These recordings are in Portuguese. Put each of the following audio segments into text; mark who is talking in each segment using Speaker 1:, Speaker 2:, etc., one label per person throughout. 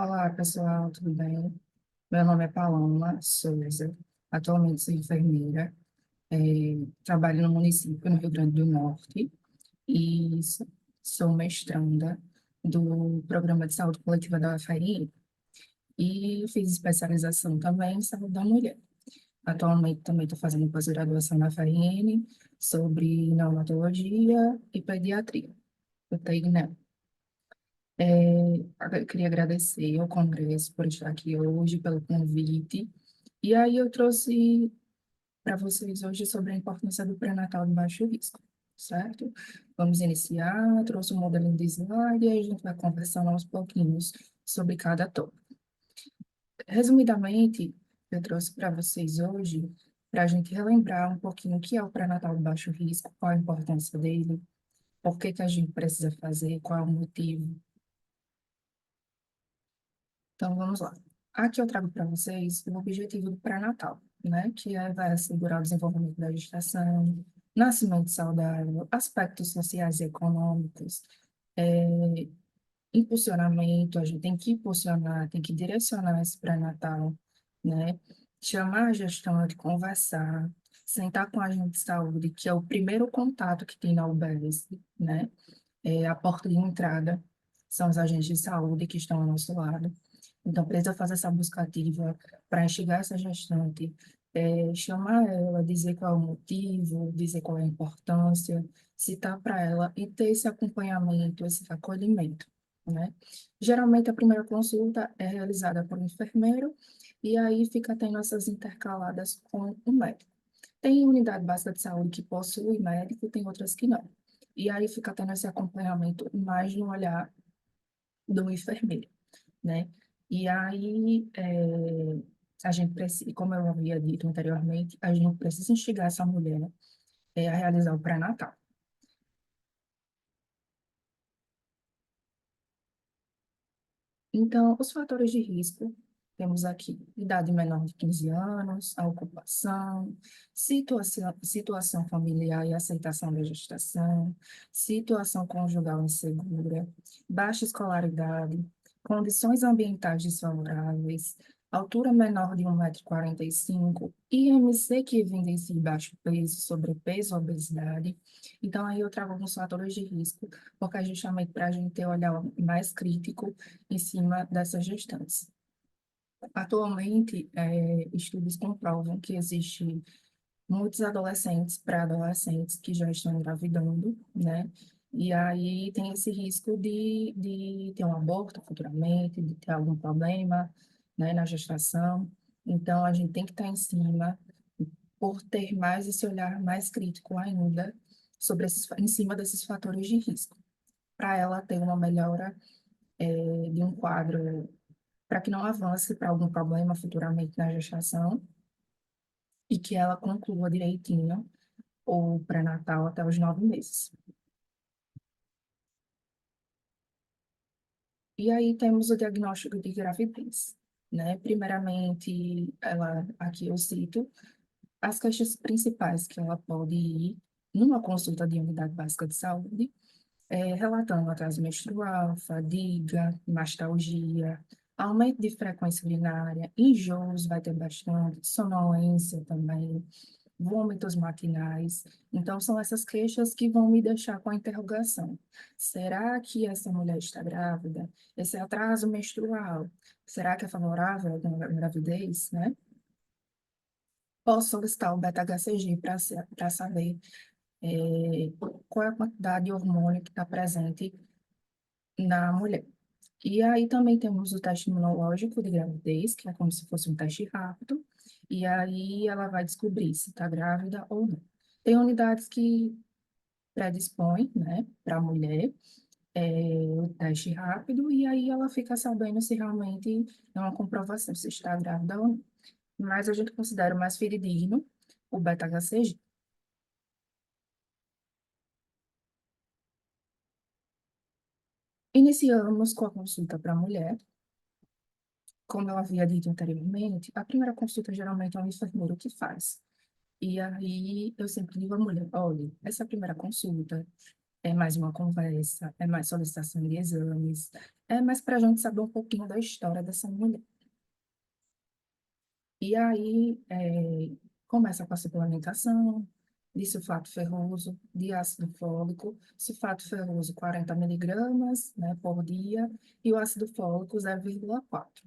Speaker 1: Olá, pessoal, tudo bem? Meu nome é Paloma Souza, atualmente sou enfermeira, trabalho no município, no Rio Grande do Norte, e sou mestranda do Programa de Saúde Coletiva da UFRN, e fiz especialização também em saúde da mulher. Atualmente também estou fazendo pós-graduação na UFRN sobre neonatologia e pediatria. Eu tenho, né? Eu queria agradecer ao Congresso por estar aqui hoje, pelo convite. E aí eu trouxe para vocês hoje sobre a importância do pré-natal de baixo risco, certo? Vamos iniciar, trouxe um modelinho de slide e aí a gente vai conversando aos pouquinhos sobre cada tópico. Resumidamente, eu trouxe para vocês hoje para a gente relembrar um pouquinho o que é o pré-natal de baixo risco, qual a importância dele, por que que a gente precisa fazer, qual é o motivo. Então, vamos lá. Aqui eu trago para vocês o objetivo do pré-natal, né? Que vai assegurar o desenvolvimento da gestação, nascimento saudável, aspectos sociais e econômicos, é, impulsionamento, a gente tem que impulsionar, tem que direcionar esse pré-natal, né? Chamar a gestante, conversar, sentar com a agente de saúde, que é o primeiro contato que tem na UBS, né? É a porta de entrada, são os agentes de saúde que estão ao nosso lado. Então, precisa fazer essa busca ativa para instigar essa gestante, chamar ela, dizer qual é o motivo, dizer qual é a importância, citar para ela e ter esse acompanhamento, esse acolhimento, né? Geralmente, a primeira consulta é realizada por um enfermeiro e aí fica tendo essas intercaladas com o médico. Tem unidade básica de saúde que possui médico, tem outras que não. E aí fica tendo esse acompanhamento mais no olhar do enfermeiro, né? E aí, a gente precisa, como eu havia dito anteriormente, a gente precisa instigar essa mulher, a realizar o pré-natal. Então, os fatores de risco, temos aqui idade menor de 15 anos, a ocupação, situação familiar e aceitação da gestação, situação conjugal insegura, baixa escolaridade, condições ambientais desfavoráveis, altura menor de 1,45 m, IMC que evidencia baixo peso, sobrepeso, obesidade. Então, aí eu trago alguns fatores de risco, porque é justamente para a gente ter um olhar mais crítico em cima dessas gestantes. Atualmente, estudos comprovam que existem muitos adolescentes, pré-adolescentes que já estão engravidando, né? E aí tem esse risco de ter um aborto futuramente, de ter algum problema, né, na gestação. Então, a gente tem que estar em cima, por ter mais esse olhar mais crítico ainda sobre em cima desses fatores de risco, para ela ter uma melhora, de um quadro para que não avance para algum problema futuramente na gestação e que ela conclua direitinho o pré-natal até os 9 meses. E aí temos o diagnóstico de gravidez, né? Primeiramente, aqui eu cito as queixas principais que ela pode ir numa consulta de unidade básica de saúde, relatando atraso menstrual, fadiga, mastalgia, aumento de frequência urinária, enjoos, vai ter bastante, sonolência também, vômitos matinais. Então, são essas queixas que vão me deixar com a interrogação. Será que essa mulher está grávida? Esse atraso menstrual, será que é favorável à gravidez, né? Posso solicitar o beta-HCG para saber qual é a quantidade de hormônio que está presente na mulher. E aí também temos o teste imunológico de gravidez, que é como se fosse um teste rápido, e aí ela vai descobrir se está grávida ou não. Tem unidades que predispõem, né, para a mulher, o teste rápido, e aí ela fica sabendo se realmente é uma comprovação se está grávida ou não. Mas a gente considera mais fidedigno o beta-HCG. Iniciamos com a consulta para a mulher. Como eu havia dito anteriormente, a primeira consulta geralmente é um enfermeiro que faz. E aí eu sempre digo à mulher, olha, essa primeira consulta, é mais uma conversa, é mais solicitação de exames, é mais para a gente saber um pouquinho da história dessa mulher. E aí começa com a suplementação de sulfato ferroso, de ácido fólico, sulfato ferroso 40 miligramas, né, por dia, e o ácido fólico 0,4.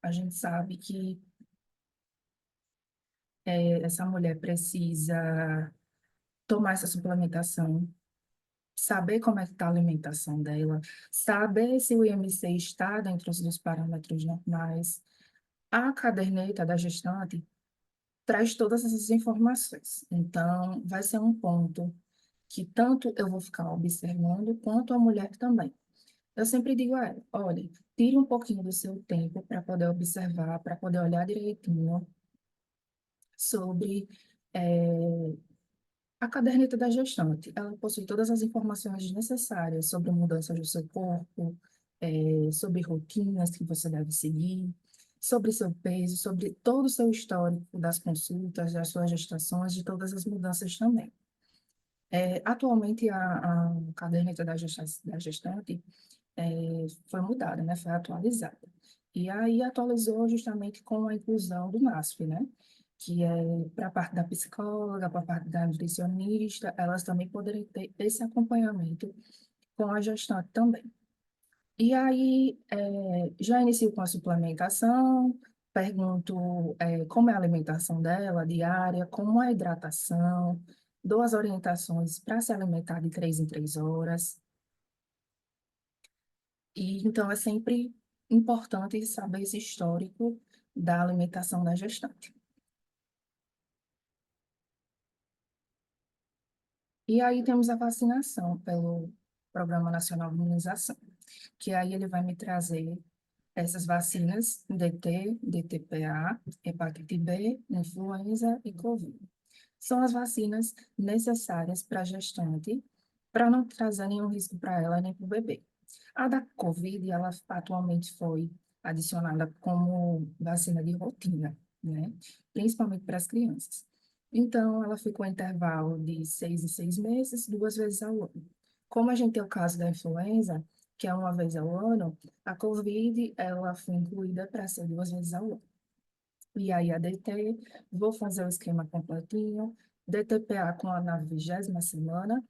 Speaker 1: A gente sabe que essa mulher precisa tomar essa suplementação, saber como é que está a alimentação dela, saber se o IMC está dentro dos parâmetros normais. A caderneta da gestante traz todas essas informações. Então, vai ser um ponto que tanto eu vou ficar observando, quanto a mulher também. Eu sempre digo a ela, olha, tire um pouquinho do seu tempo para poder observar, para poder olhar direitinho sobre a caderneta da gestante. Ela possui todas as informações necessárias sobre mudanças do seu corpo, sobre rotinas que você deve seguir, sobre seu peso, sobre todo o seu histórico das consultas, das suas gestações, de todas as mudanças também. Atualmente, a caderneta da gestante foi mudada, né? Foi atualizada. E aí atualizou justamente com a inclusão do NASF, né? Que é para a parte da psicóloga, para a parte da nutricionista, elas também poderem ter esse acompanhamento com a gestante também. E aí, já inicio com a suplementação, pergunto, como é a alimentação dela, diária, como é a hidratação, dou as orientações para se alimentar de 3 em 3 horas. E então é sempre importante saber esse histórico da alimentação da gestante. E aí temos a vacinação pelo Programa Nacional de Imunização, que aí ele vai me trazer essas vacinas DT, DTPA, hepatite B, influenza e Covid. São as vacinas necessárias para a gestante, para não trazer nenhum risco para ela nem para o bebê. A da Covid, ela atualmente foi adicionada como vacina de rotina, né? Principalmente para as crianças. Então, ela ficou em intervalo de 6 em 6 meses, 2 vezes ao ano. Como a gente tem o caso da influenza, que é uma vez ao ano, a Covid, ela foi incluída para ser 2 vezes ao ano. E aí, a DT, vou fazer o esquema completinho, DTPA com a na 20ª semana,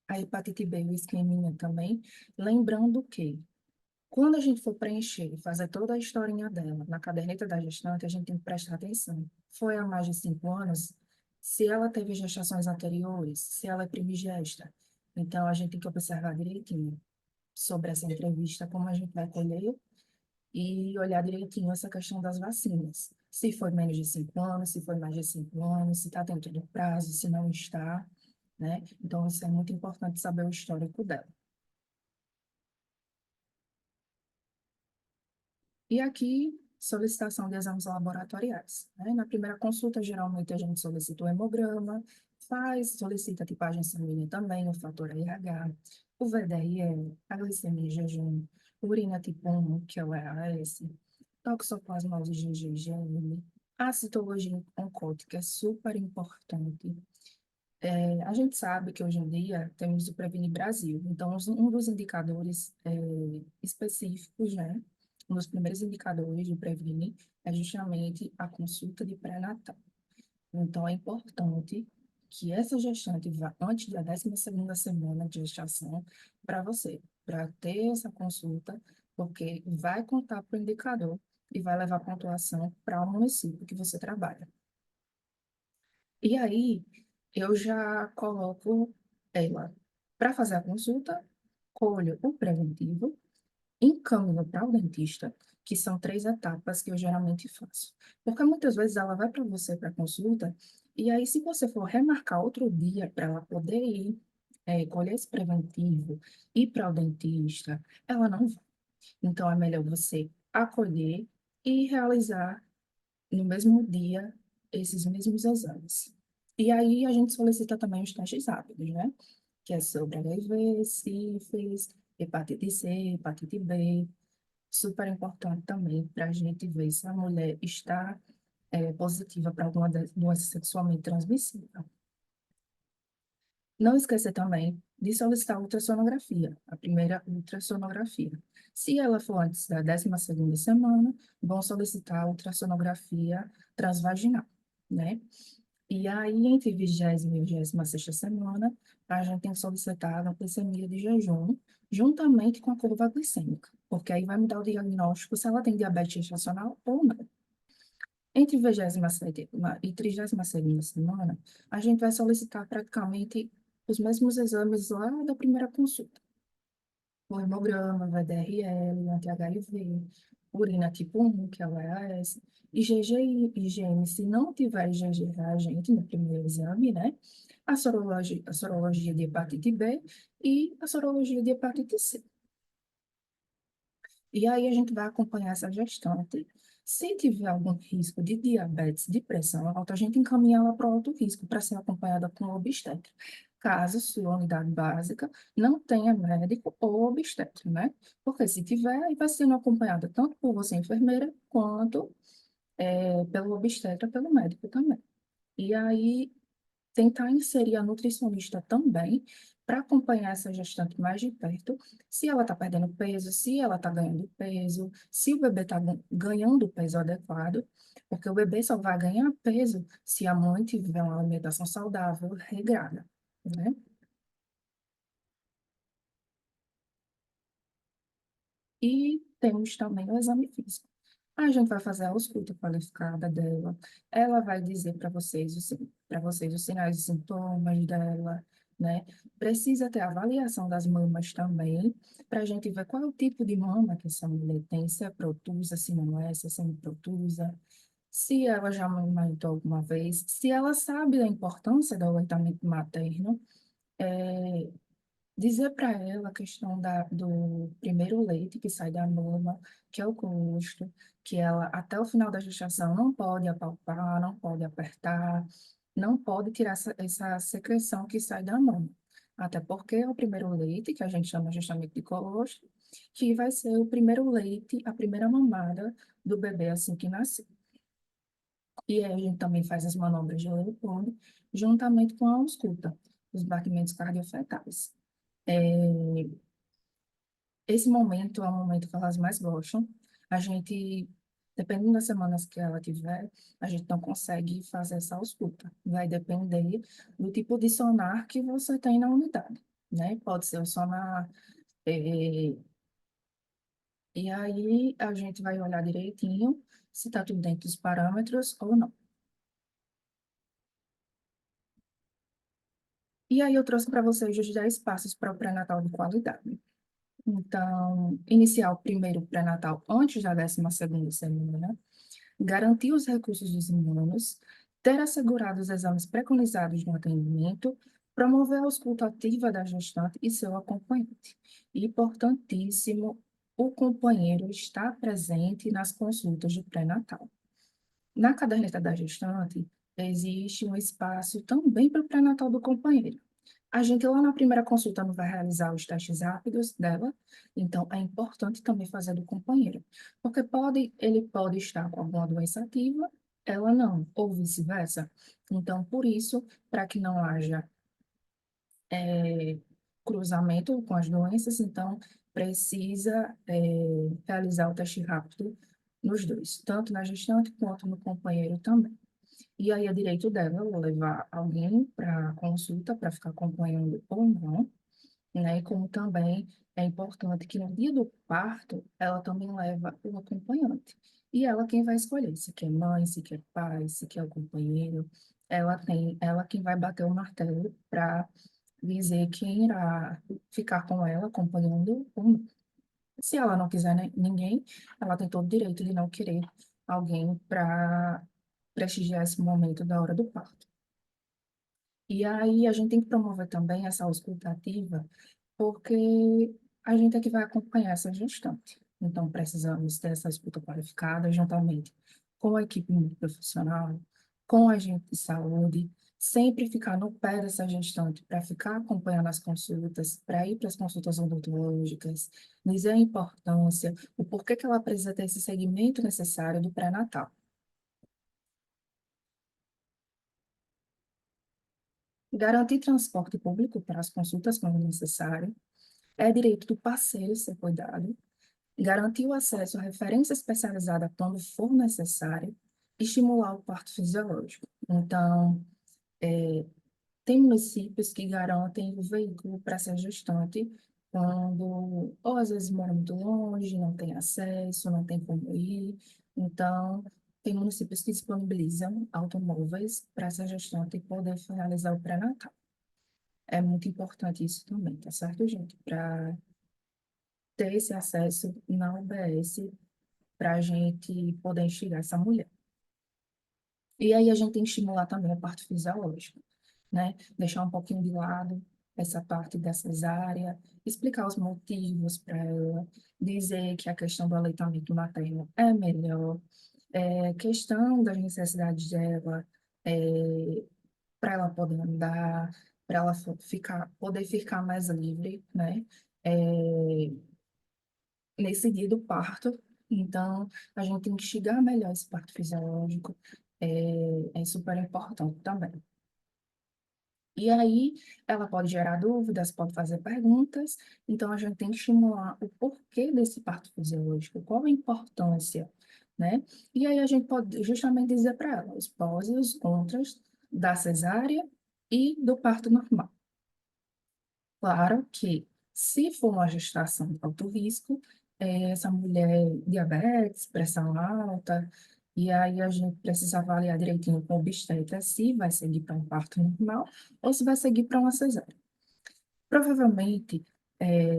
Speaker 1: a hepatite B, o esqueminha também. Lembrando que, quando a gente for preencher e fazer toda a historinha dela na caderneta da gestante, a gente tem que prestar atenção. Foi há mais de 5 anos? Se ela teve gestações anteriores, se ela é primigesta. Então, a gente tem que observar direitinho sobre essa entrevista, como a gente vai colher e olhar direitinho essa questão das vacinas. Se foi menos de 5 anos, se foi mais de 5 anos, se está dentro do prazo, se não está, né? Então, isso é muito importante saber o histórico dela. E aqui, solicitação de exames laboratoriais, né? Na primeira consulta, geralmente a gente solicita o hemograma, solicita a tipagem sanguínea também, o fator RH, o VDRE, a glicemia em jejum, urina tipo 1, que é o EAS, toxoplasmose GG-GM, a citologia oncótica é super importante. A gente sabe que hoje em dia temos o Previne Brasil, então um dos indicadores específicos, né? Um dos primeiros indicadores do Previne é justamente a consulta de pré-natal. Então é importante que essa gestante vá antes da 12ª semana de gestação para você, para ter essa consulta, porque vai contar para o indicador e vai levar pontuação para o município que você trabalha. E aí, eu já coloco ela para fazer a consulta, colho o preventivo, encaminho para o dentista, que são 3 etapas que eu geralmente faço. Porque muitas vezes ela vai para você para consulta, e aí, se você for remarcar outro dia para ela poder ir, colher esse preventivo, ir para o dentista, ela não vai. Então, é melhor você acolher e realizar no mesmo dia esses mesmos exames. E aí a gente solicita também os testes rápidos, né? Que é sobre HIV, sífilis, hepatite C, hepatite B. Super importante também para a gente ver se a mulher está positiva para alguma doença sexualmente transmissível. Não esquecer também de solicitar a ultrassonografia, a primeira ultrassonografia. Se ela for antes da 12ª semana, vão solicitar a ultrassonografia transvaginal, né? E aí, entre 20ª e 26ª semana, a gente tem que solicitar a glicemia de jejum, juntamente com a curva glicêmica, porque aí vai me dar o diagnóstico se ela tem diabetes gestacional ou não. Entre 27ª e 32ª semana, a gente vai solicitar praticamente os mesmos exames lá da primeira consulta. O hemograma, VDRL, anti-HIV, urina tipo 1, que é o EAS, IgG e IgM, se não tiver IgG reagente no primeiro exame, né? A sorologia de hepatite B e a sorologia de hepatite C. E aí a gente vai acompanhar essa gestante. Se tiver algum risco de diabetes, de pressão alta, a gente encaminha ela para outro risco, para ser acompanhada com o obstetra. Caso sua unidade básica não tenha médico ou obstetra, né? Porque se tiver, aí vai sendo acompanhada tanto por você, enfermeira, quanto pelo obstetra, pelo médico também. E aí tentar inserir a nutricionista também para acompanhar essa gestante mais de perto, se ela está perdendo peso, se ela está ganhando peso, se o bebê está ganhando o peso adequado, porque o bebê só vai ganhar peso se a mãe tiver uma alimentação saudável, regrada, né? E temos também o exame físico. A gente vai fazer a ausculta qualificada dela. Ela vai dizer para vocês os sinais e sintomas dela, né? Precisa ter avaliação das mamas também, para a gente ver qual é o tipo de mama que essa mulher tem, se é protusa, se não é, se é semiprotusa, se ela já amamentou alguma vez, se ela sabe da importância do aleitamento materno, é, dizer para ela a questão do primeiro leite que sai da mama, que é o colostro, que ela, até o final da gestação, não pode apalpar, não pode apertar, não pode tirar essa secreção que sai da mama. Até porque é o primeiro leite, que a gente chama justamente de colostro, que vai ser o primeiro leite, a primeira mamada do bebê assim que nasce. E aí a gente também faz as manobras de Leopoldo, juntamente com a ausculta, os batimentos cardiofetais. É, esse momento é o momento que elas mais gostam. A gente, dependendo das semanas que ela tiver, a gente não consegue fazer essa ausculta. Vai depender do tipo de sonar que você tem na unidade, né? Pode ser o sonar, eh, e aí a gente vai olhar direitinho se está tudo dentro dos parâmetros ou não. E aí eu trouxe para vocês os 10 passos para o pré-natal de qualidade. Então, iniciar o primeiro pré-natal antes da 12ª semana, garantir os recursos dos imunos, ter assegurado os exames preconizados no atendimento, promover a ausculta ativa da gestante e seu acompanhante. E, importantíssimo, o companheiro estar presente nas consultas do pré-natal. Na caderneta da gestante, existe um espaço também para o pré-natal do companheiro. A gente lá na primeira consulta não vai realizar os testes rápidos dela, então é importante também fazer do companheiro, porque ele pode estar com alguma doença ativa, ela não, ou vice-versa. Então, por isso, para que não haja é, cruzamento com as doenças, então precisa realizar o teste rápido nos dois, tanto na gestante quanto no companheiro também. E aí é direito dela levar alguém para consulta para ficar acompanhando ou não, né? E como também é importante que no dia do parto ela também leva o acompanhante. E ela quem vai escolher, se quer mãe, se quer pai, se quer o companheiro. Ela quem vai bater o martelo para dizer quem irá ficar com ela acompanhando ou não. Se ela não quiser ninguém, ela tem todo o direito de não querer alguém para prestigiar esse momento da hora do parto. E aí a gente tem que promover também essa ausculta ativa, porque a gente é que vai acompanhar essa gestante. Então, precisamos ter essa escuta qualificada juntamente com a equipe multiprofissional, com a agente de saúde, sempre ficar no pé dessa gestante para ficar acompanhando as consultas, para ir para as consultas odontológicas, dizer a importância, o porquê que ela precisa ter esse segmento necessário do pré-natal. Garantir transporte público para as consultas quando necessário. É direito do parceiro ser cuidado. Garantir o acesso à referência especializada quando for necessário. Estimular o parto fisiológico. Então, tem municípios que garantem o veículo para ser gestante quando, ou às vezes mora muito longe, não tem acesso, não tem como ir. Então, tem municípios que disponibilizam automóveis para essa gestante poder finalizar o pré-natal. É muito importante isso também, tá certo, gente? Para ter esse acesso na UBS, para a gente poder enxergar essa mulher. E aí a gente tem que estimular também a parte fisiológica, né? Deixar um pouquinho de lado essa parte da cesárea, explicar os motivos para ela, dizer que a questão do aleitamento materno é melhor, questão das necessidades dela, para ela poder andar, para ela poder ficar mais livre, né? É, nesse dia do parto. Então, a gente tem que instigar melhor esse parto fisiológico, é super importante também. E aí, ela pode gerar dúvidas, pode fazer perguntas, então a gente tem que estimular o porquê desse parto fisiológico, qual a importância, né? E aí a gente pode justamente dizer para ela os pós e os contras da cesárea e do parto normal. Claro que, se for uma gestação de alto risco, essa mulher diabetes, pressão alta, e aí a gente precisa avaliar direitinho com o obstetra se vai seguir para um parto normal ou se vai seguir para uma cesárea. Provavelmente,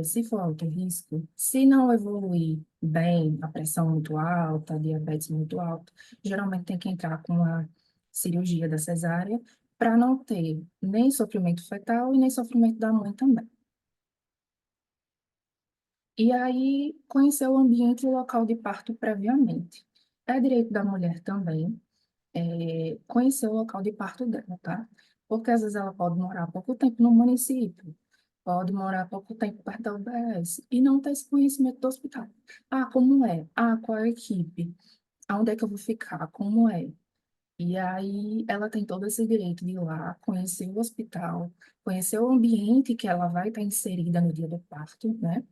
Speaker 1: se for alto risco, se não evoluir bem, a pressão muito alta, a diabetes muito alta, geralmente tem que entrar com a cirurgia da cesárea para não ter nem sofrimento fetal e nem sofrimento da mãe também. E aí, conhecer o ambiente e o local de parto previamente. É direito da mulher também conhecer o local de parto dela, tá? Porque às vezes ela pode morar pouco tempo no município, pode morar pouco tempo perto da UBS e não ter esse conhecimento do hospital. Ah, como é? Ah, qual é a equipe? Aonde é que eu vou ficar? Como é? E aí ela tem todo esse direito de ir lá, conhecer o hospital, conhecer o ambiente que ela vai estar inserida no dia do parto, né?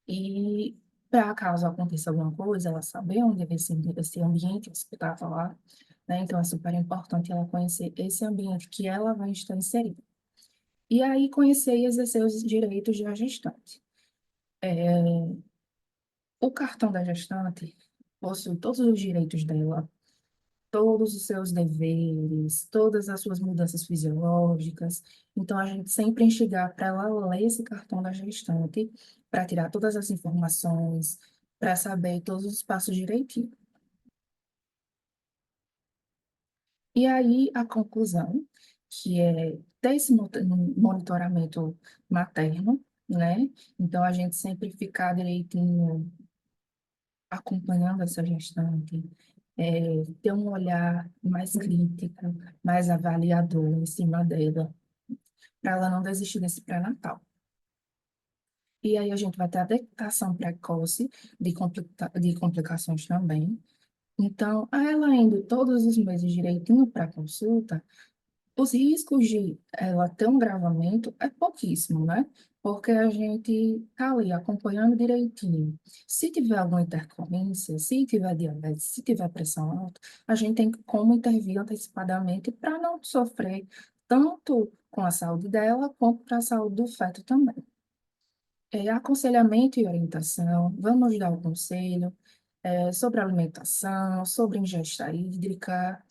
Speaker 1: E para caso aconteça alguma coisa, ela saber onde é esse ambiente hospitalar, né? Então é super importante ela conhecer esse ambiente que ela vai estar inserida. E aí conhecer e exercer os direitos da gestante. O cartão da gestante possui todos os direitos dela, todos os seus deveres, todas as suas mudanças fisiológicas. Então, a gente sempre instigar para ela ler esse cartão da gestante, para tirar todas as informações, para saber todos os passos direitinho. E aí, a conclusão, que é ter esse monitoramento materno, né? Então, a gente sempre ficar direitinho acompanhando essa gestante, ter um olhar mais crítico, mais avaliador em cima dela, para ela não desistir desse pré-natal. E aí a gente vai ter a detectação precoce de complicações também. Então, a ela indo todos os meses direitinho para a consulta, os riscos de ela ter um gravamento é pouquíssimo, né? Porque a gente está ali acompanhando direitinho. Se tiver alguma intercorrência, se tiver diabetes, se tiver pressão alta, a gente tem como intervir antecipadamente para não sofrer tanto com a saúde dela, quanto para a saúde do feto também. Aconselhamento e orientação, vamos dar o conselho sobre alimentação, sobre ingesta hídrica,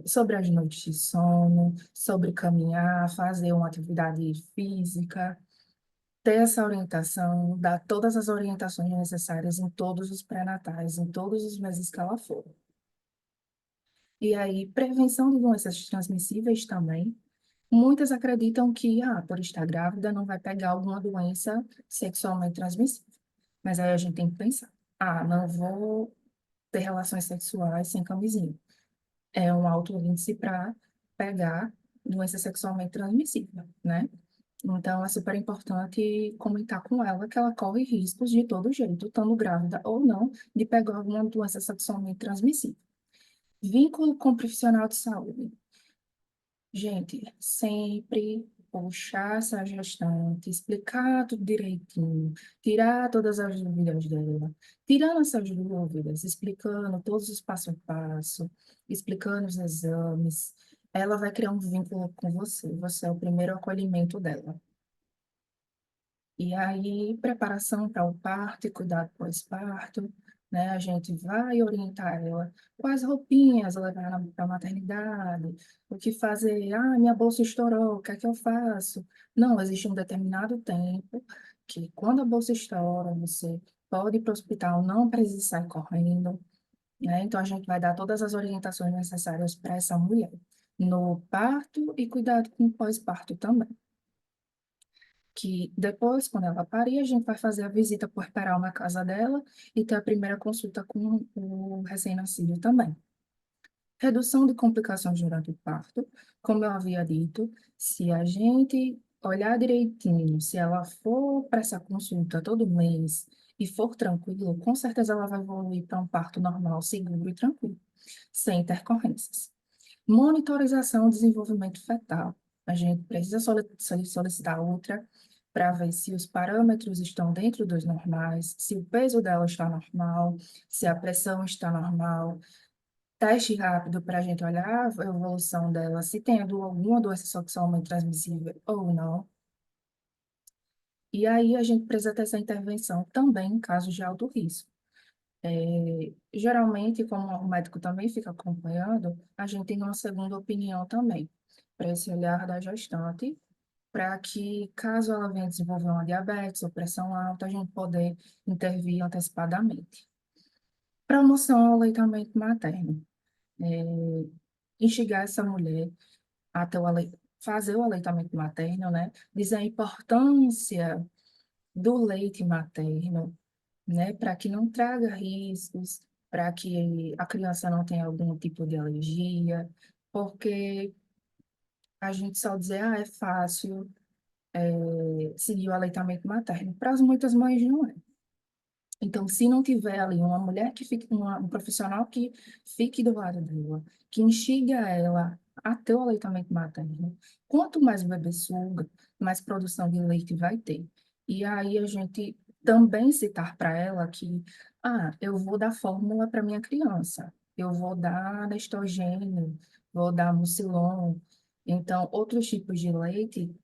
Speaker 1: sobre as noites de sono, sobre caminhar, fazer uma atividade física, ter essa orientação, dar todas as orientações necessárias em todos os pré-natais, em todos os meses que ela for. E aí, prevenção de doenças transmissíveis também. Muitas acreditam que, por estar grávida, não vai pegar alguma doença sexualmente transmissível. Mas aí a gente tem que pensar, não vou ter relações sexuais sem camisinha. É um alto índice para pegar doença sexualmente transmissível, né? Então, é super importante comentar com ela que ela corre riscos de todo jeito, estando grávida ou não, de pegar alguma doença sexualmente transmissível. Vínculo com profissional de saúde. Gente, sempre puxar essa gestante, explicar tudo direitinho, tirar todas as dúvidas dela, tirando essas dúvidas, explicando todos os passo a passo, explicando os exames, ela vai criar um vínculo com você. Você é o primeiro acolhimento dela. E aí, preparação para o parto e cuidado pós-parto, né? A gente vai orientar ela quais roupinhas levar para a maternidade, o que fazer. Ah, minha bolsa estourou, o que é que eu faço? Não, existe um determinado tempo que, quando a bolsa estoura, você pode ir para o hospital, não precisa sair correndo, né? Então, a gente vai dar todas as orientações necessárias para essa mulher, no parto e cuidado com o pós-parto também, que depois, quando ela parir, a gente vai fazer a visita puerperal na casa dela e ter a primeira consulta com o recém-nascido também. Redução de complicações durante o parto, como eu havia dito, se a gente olhar direitinho, se ela for para essa consulta todo mês e for tranquilo, com certeza ela vai evoluir para um parto normal, seguro e tranquilo, sem intercorrências. Monitorização do desenvolvimento fetal. A gente precisa solicitar outra para ver se os parâmetros estão dentro dos normais, se o peso dela está normal, se a pressão está normal. Teste rápido para a gente olhar a evolução dela, se tem alguma doença sexualmente transmissível ou não. E aí a gente precisa ter essa intervenção também em casos de alto risco. Geralmente, como o médico também fica acompanhando, a gente tem uma segunda opinião também, para esse olhar da gestante, para que, caso ela venha desenvolver uma diabetes ou pressão alta, a gente poder intervir antecipadamente. Promoção ao aleitamento materno. É, instigar essa mulher até fazer o aleitamento materno, né? Dizer a importância do leite materno, né, para que não traga riscos, para que a criança não tenha algum tipo de alergia, porque a gente só dizer, ah, é fácil, seguir o aleitamento materno. Para as muitas mães não é. Então, se não tiver ali uma mulher que fique, um profissional que fique do lado dela, que instiga ela a ter o aleitamento materno, quanto mais o bebê suga, mais produção de leite vai ter. E aí a gente também citar para ela que, ah, eu vou dar fórmula para minha criança, eu vou dar Nestogen, vou dar Mucilon. Então, outros tipos de leite,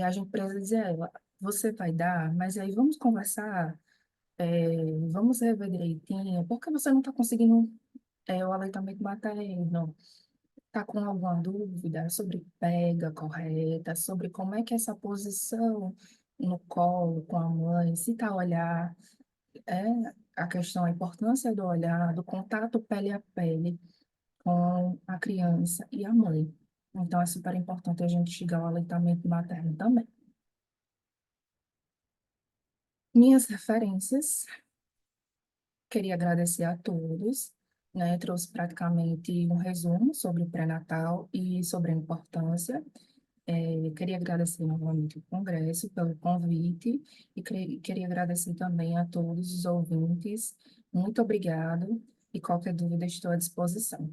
Speaker 1: a gente precisa dizer a ela, você vai dar, mas aí vamos conversar, vamos rever direitinho, porque você não está conseguindo o aleitamento materno, está com alguma dúvida sobre pega correta, sobre como é que é essa posição no colo com a mãe, se está olhar, é a questão, a importância do olhar, do contato pele a pele com a criança e a mãe. Então, é super importante a gente chegar ao aleitamento materno também. Minhas referências. Queria agradecer a todos, né? Trouxe praticamente um resumo sobre o pré-natal e sobre a importância. Queria agradecer novamente o Congresso pelo convite e queria agradecer também a todos os ouvintes. Muito obrigado e qualquer dúvida estou à disposição.